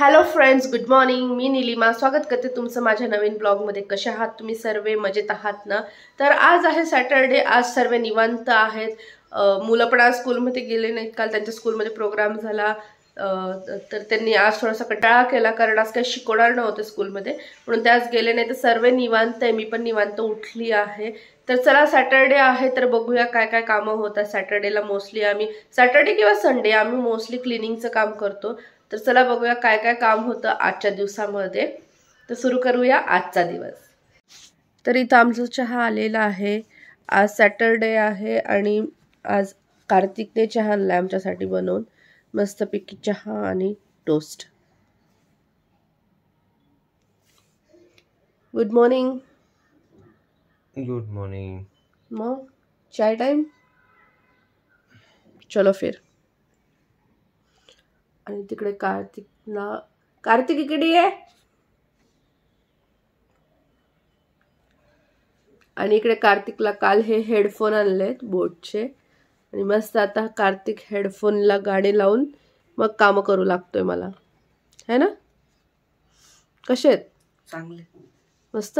Hello friends, good morning. मी नीलिमा स्वागत करते तुमचं माझ्या नवीन ब्लॉगमध्ये. कसे आहात तुम्ही सर्व? मजेत आहात ना? तर आज आहे सॅटरडे. आज सर्व निवांत आहेत. मुलं पण आज स्कूलमध्ये गेले नाहीत. काल त्यांच्या स्कूलमध्ये प्रोग्राम झाला, तर त्यांनी आज थोडासा कंटाळा केला कारण आज काही शिकवणार नव्हते स्कूलमध्ये, म्हणून ते आज गेले नाही. तर सर्व निवांत आहे. मी पण निवांत उठली आहे. तर चला, सॅटरडे आहे तर बघूया काय काय कामं होतात. सॅटरडेला मोस्टली आम्ही सॅटरडे किंवा संडे आम्ही मोस्टली क्लिनिंगचं काम करतो. तर चला बघूया काय काय काम होतं आजच्या दिवसामध्ये. तर सुरू करूया आजचा दिवस. तर इथं आमचा चहा आलेला आहे. आज सॅटरडे आहे आणि आज कार्तिकने चहा आणलाय आमच्यासाठी बनवून. मस्तपैकी चहा आणि toast. Good morning. Good morning. मग चाय टाइम. चलो फिर. आणि तिकडे कार्तिक इकडे आहे. आणि इकडे कार्तिकला काल हे हेडफोन आणलेत बोटचे आणि मस्त आता कार्तिक हेडफोनला गाणे लावून मग काम करू लागतोय मला, है ना? कसे आहेत? चांगले, मस्त.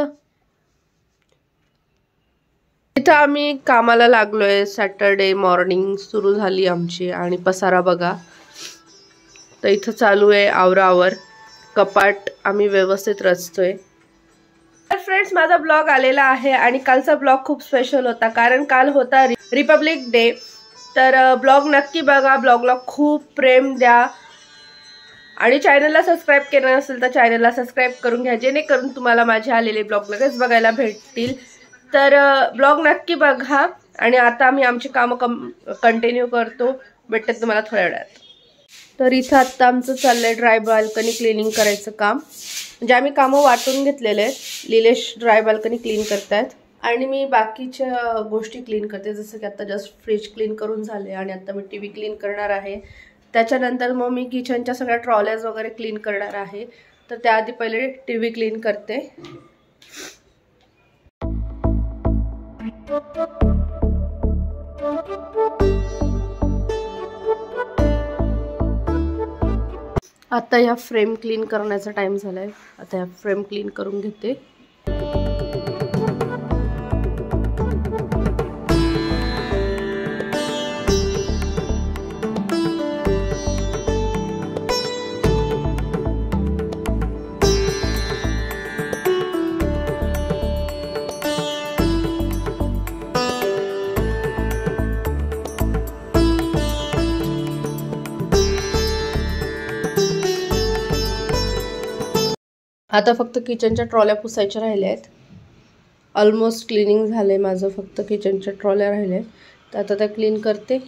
इथं आम्ही कामाला लागलोय. सॅटरडे मॉर्निंग सुरू झाली आमची आणि पसारा बघा. तर इथं चालू आहे आवरावर. कपाट आम्ही व्यवस्थित रचतोय. तर फ्रेंड्स, माझा ब्लॉग आलेला आहे आणि कालचा ब्लॉग खूप स्पेशल होता कारण काल होता रिपब्लिक डे. तर ब्लॉग नक्की बघा. ब्लॉगला खूप प्रेम द्या आणि चॅनलला सबस्क्राईब केलं नसेल तर चॅनलला सबस्क्राईब करून घ्या, जेणेकरून तुम्हाला माझे आलेले ब्लॉग लगेच बघायला भेटतील. तर ब्लॉग नक्की बघा. आणि आता आम्ही आमची कामं कंटिन्यू करतो. भेटते तुम्हाला थोड्या वेळात. तर इथं आत्ता आमचं चाललंय ड्राय बाल्कनी क्लिनिंग करायचं काम. म्हणजे आम्ही कामं वाटून घेतलेले आहेत. लिलेश ड्राय बाल्कनी क्लीन करतायत आणि मी बाकीच्या गोष्टी क्लीन करते. जसं की आता जस्ट फ्रीज क्लीन करून झाले आणि आता मी टीव्ही क्लीन करणार आहे. त्याच्यानंतर मग मी किचनच्या सगळ्या ट्रॉलेज वगैरे क्लीन करणार आहे. तर त्याआधी पहिले टीव्ही क्लीन करते. आता ह्या फ्रेम क्लीन करण्याचा टाइम झालाय. आता ह्या फ्रेम क्लीन करून घेते. आता फक्त किचनच्या ट्रॉल्या पुसायच्या राहिल्या आहेत. ऑलमोस्ट क्लिनिंग झालंय माझं. फक्त किचनच्या ट्रॉल्या राहिल्या आहेत, तर आता त्या क्लीन करते.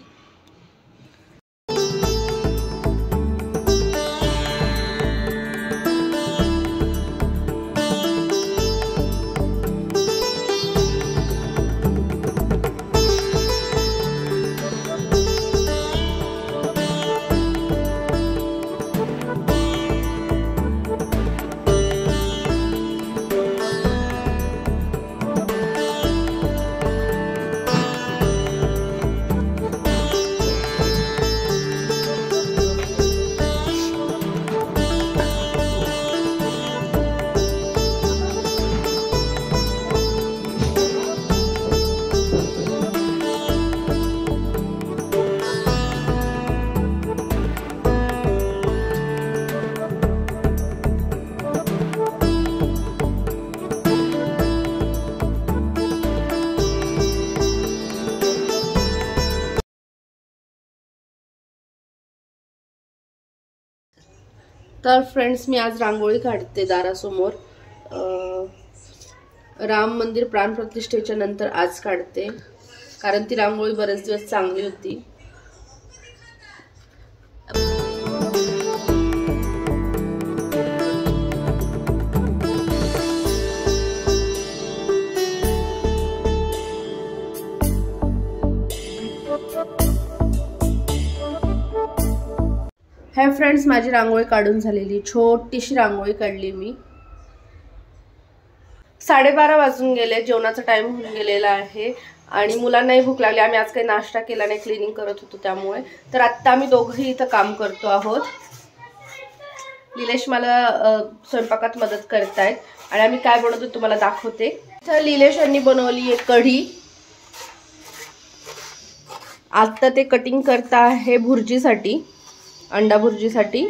तर फ्रेंड्स, मी आज रांगोळी काढते दारासमोर. राम मंदिर प्राणप्रतिष्ठेच्या नंतर आज काढते कारण ती रांगोळी बरेच दिवस चांगली होती. हे फ्रेंड्स, माझी रांगोळी काढून झालेली. छोटीशी रांगोळी काढली मी. 12:30 वाजून गेले. जेवणाचा टाइम होऊन गेलेला आहे आणि मुलांनाही भूक लागली. आम्ही आज काही नाश्ता केला नाही, क्लिनिंग करत होतो त्यामुळे. तर आत्ता आम्ही दोघंही इथं काम करतो आहोत. निलेश मला स्वयंपाकात मदत करतायत आणि आम्ही काय बनवतो तुम्हाला दाखवते. तर निलेश यांनी बनवली आहे कढी. आता ते कटिंग करता आहे भुर्जीसाठी, अंडा भुर्जीसाठी.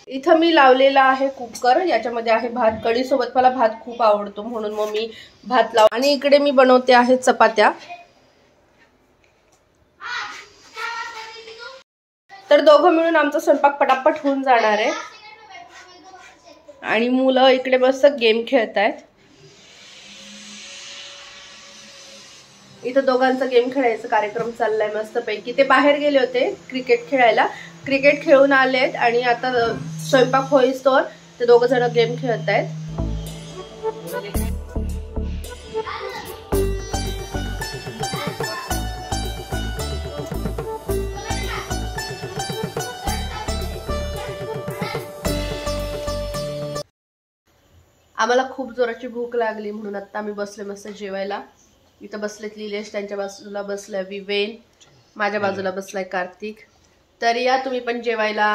इथं मी लावलेला आहे कुकर, याच्यामध्ये आहे भात. कढी सोबत मला भात खूप आवडतो म्हणून मग मी भात लाव. आणि इकडे मी बनवते आहे चपात्या. तर दोघं मिळून आमचा स्वयंपाक पटापट होऊन जाणार आहे. आणि मुलं इकडे मस्त गेम खेळत आहेत. इथं दोघांचा गेम खेळायचा कार्यक्रम चाललाय मस्तपैकी. ते बाहेर गेले होते क्रिकेट खेळायला, क्रिकेट खेळून आलेत आणि आता स्वयंपाक होईस्तोवर ते दोघं जण गेम खेळत आहेत. आम्हाला खूप जोराची भूक लागली म्हणून आता आम्ही बसले मस्त जेवायला. इथं बसलेत निलेश, त्यांच्या बाजूला बसलाय विवेन, माझ्या बाजूला बसलाय कार्तिक. तर या तुम्ही पण जेवायला.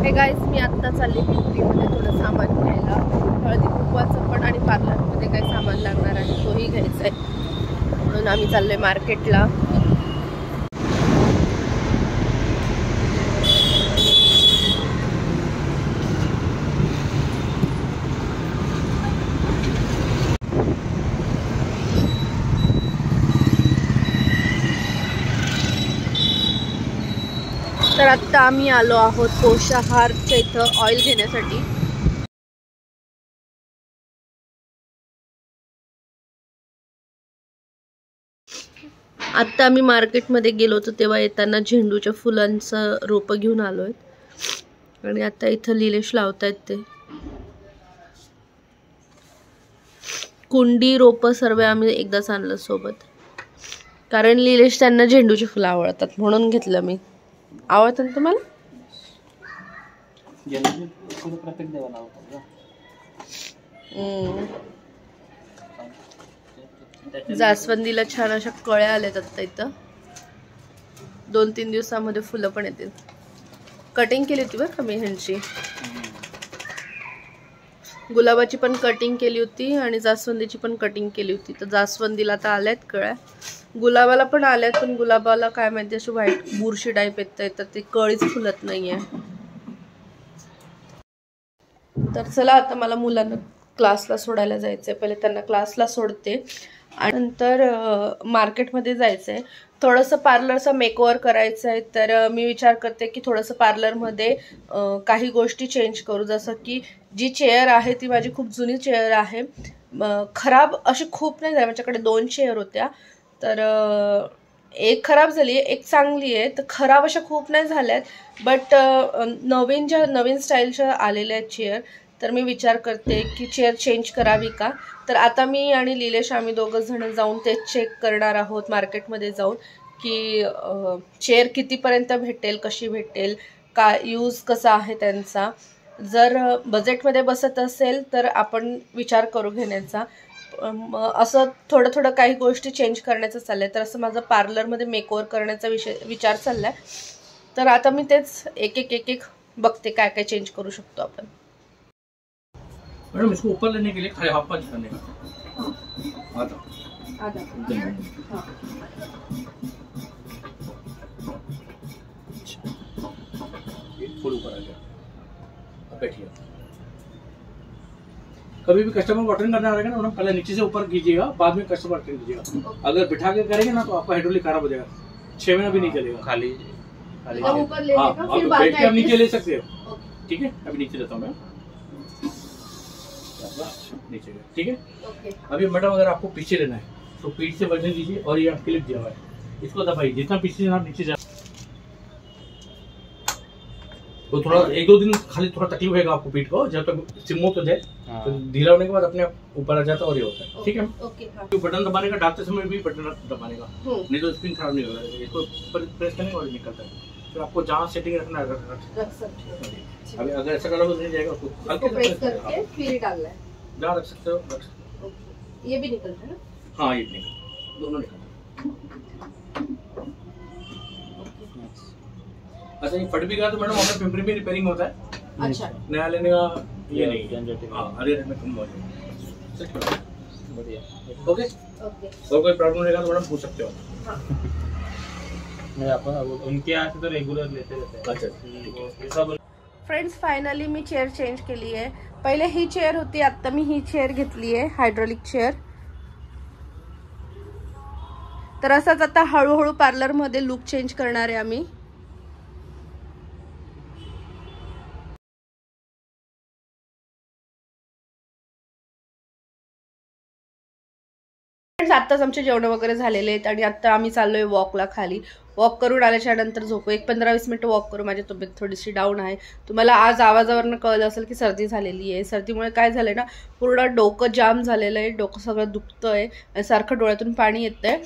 हे गाईज, मी आत्ता चालली पिंपरीमध्ये थोडं सामान घ्यायला. हळदी कुंकवाचं पण आणि पार्लरमध्ये काही सामान लागणार आहे तोही घ्यायचा आहे म्हणून आम्ही चाललोय मार्केटला. तर आत्ता आम्ही आलो आहोत पोषाहारच्या इथं ऑइल घेण्यासाठी. आत्ता आम्ही मार्केटमध्ये गेलो होतो तेव्हा येताना झेंडूच्या फुलांचं रोपं घेऊन आलोय आणि आता इथं निलेश लावतायत ते कुंडी रोपं. सर्व आम्ही एकदाच आणलं सोबत, कारण निलेश त्यांना झेंडूची फुलं आवडतात म्हणून घेतलं मी. आवडतं ना तुम्हाला? जास्वंदीला छान अशा कळ्या आल्यात आता इथं. 2-3 दिवसामध्ये फुलं पण येतील. कटिंग केली होती बरं का मी ह्यांची. गुलाबाची पण कटिंग केली होती आणि जास्वंदीची पण कटिंग केली होती. तर जास्वंदीला तर आल्यात कळ्या, गुलाबाला पण आल्यात, पण गुलाबाला काय माहिती अशी व्हाईट बुरशी टाईप येतंय तर ते कळीच फुलत नाहीये. तर चला आता मला मुलांना क्लासला सोडायला जायचंय. पहिले त्यांना क्लासला सोडते आणि नंतर मार्केटमध्ये जायचंय. थोडंसं पार्लरचं मेकओव्हर करायचं आहे. तर मी विचार करते की थोडंसं पार्लरमध्ये काही गोष्टी चेंज करू. जसं की जी चेअर आहे ती माझी खूप जुनी चेअर आहे, खराब अशी खूप नाही झाली. माझ्याकडे 2 चेअर होत्या, तर एक खराब झाली आहे, एक चांगली आहे. तर खराब अशा खूप नाही झाल्यात, बट नवीन स्टाईलच्या आलेल्या आहेत चेअर. तर मी विचार करते की चेअर चेंज करावी का. तर आता मी आणि निलेश आम्ही दोघं जण जाऊन ते चेक करणार आहोत मार्केटमध्ये जाऊन की चेअर कितीपर्यंत भेटेल, कशी भेटेल, का यूज कसा आहे त्यांचा. जर बजेटमध्ये बसत असेल तर आपण विचार करू घेण्याचा. असं थोडं काही गोष्टी चेंज करण्याचं चाललंय. तर असं माझं पार्लरमध्ये मेकओव्हर करण्याचा विचार चाललाय. तर आता मी तेच एक बघते काय काय चेंज करू शकतो आपण. मैडम इसको ऊपर लेने के लिए खड़े हाथ पर करने का आधा हाँ। फुल ऊपर आ गया, अब बैठिए. कभी भी कस्टमर को अटेंड करना रहेगा ना, पहले नीचे से ऊपर कीजिएगा, बाद में कस्टमर अटेंड कीजिएगा. अगर बिठा के करेंगे ना तो आपका हाइड्रोलिक खराब हो जाएगा, 6 महीना भी नहीं चलेगा. खाली ऊपर ले लेगा, फिर बाद में आप नीचे ले सकते हो. ठीक है, अभी नीचे लेता हूँ मैं, नीचे ठीक है. अभी मैडम अगर आपको पीछे लेना है तो पीठ से वजन दीजिए और ये क्लिप दिया हुआ है, इसको दबाइए. जितना पीछे जाना नीचे जा. तो थोड़ा 1-2 दिन खाली थोड़ा तकलीफ होगा आपको पीठ को, जब तक स्मूथ हो जाए. तो ढीला होने के बाद अपने आप ऊपर आ जाता है और ये होता है. ठीक है. तो बटन दबाने का, डालते समय भी बटन दबाने का, नहीं तो स्क्रीन खराब नहीं होगा. इसको प्रेस करने के बाद निकलता है. फिर आपको जहाँ सेटिंग रखना है रख सकते हो. अभी अगर ऐसा करोगे नहीं जाएगा, उसको हल्के प्रेस करके फिर डालना है. जहाँ रख सकते हो. ये भी निकलता है ना. हाँ ये निकाल, दोनों निकाल। अच्छा ये फट भी गया तो मैडम हमें पिंपरी में रिपेयरिंग होता है। अच्छा नया लेने का ये नहीं। हाँ आधे रेट में कम हो जाएगा। बढ़िया। ओके ओके और कोई प्रॉब्लम रहेगा तो मैडम पूछ सकते हो। मैं आपको उनके यहाँ से तो रेगुलर लेते रहते हैं। अच्छा फ्रेंड्स फायनली मी चेअर चेंज केली आहे. पहिले ही चेअर होती, आता मी ही चेअर घेतली आहे, हायड्रोलिक चेअर. तर असाच आता हळूहळू पार्लर मध्ये लुक चेंज करणार आहे आम्ही. आत्ताच आमचे जेवण वगैरे झालेले आहेत आणि आता आम्ही चाललोय वॉकला खाली. वॉक करून आल्याच्या नंतर झोपू. 15-20 मिनिटं वॉक करू. माझी तब्येत थोडीशी डाऊन आहे. तुम्हाला आज आवाजावरनं कळलं असेल की सर्दी झालेली आहे. सर्दीमुळे काय झालंय ना, पूर्ण डोकं जाम झालेलं आहे, डोकं सगळं दुखतंय आणि सारखं डोळ्यातून पाणी येतंय.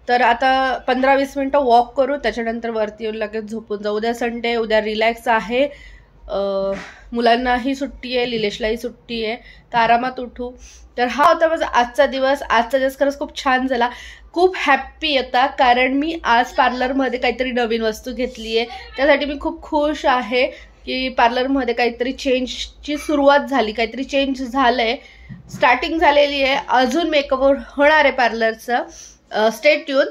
तर आता 15-20 मिनिटं वॉक करू, त्याच्यानंतर वरती येऊन लगेच झोपून जाऊ. उद्या संडे, उद्या रिलॅक्स आहे. मुलांनाही सुट्टी आहे, लिलेशलाही सुट्टी आहे, तर आरामात उठू. तर हा होता माझा आजचा दिवस. आजचा दिवस खरंच खूप छान झाला. खूप हॅप्पी होता कारण मी आज पार्लरमध्ये काहीतरी नवीन वस्तू घेतली आहे. त्यासाठी मी खूप खुश आहे की पार्लरमध्ये काहीतरी चेंजची सुरुवात झाली, काहीतरी चेंज झालं आहे, स्टार्टिंग झालेली आहे. अजून मेकअप होणार आहे पार्लरचं. Stay tune.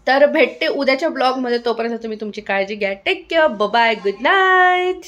तर भेटते उद्याच्या ब्लॉगमध्ये. तोपर्यंत तुम्ही तुमची काळजी घ्या. Take care. Bye. Good night.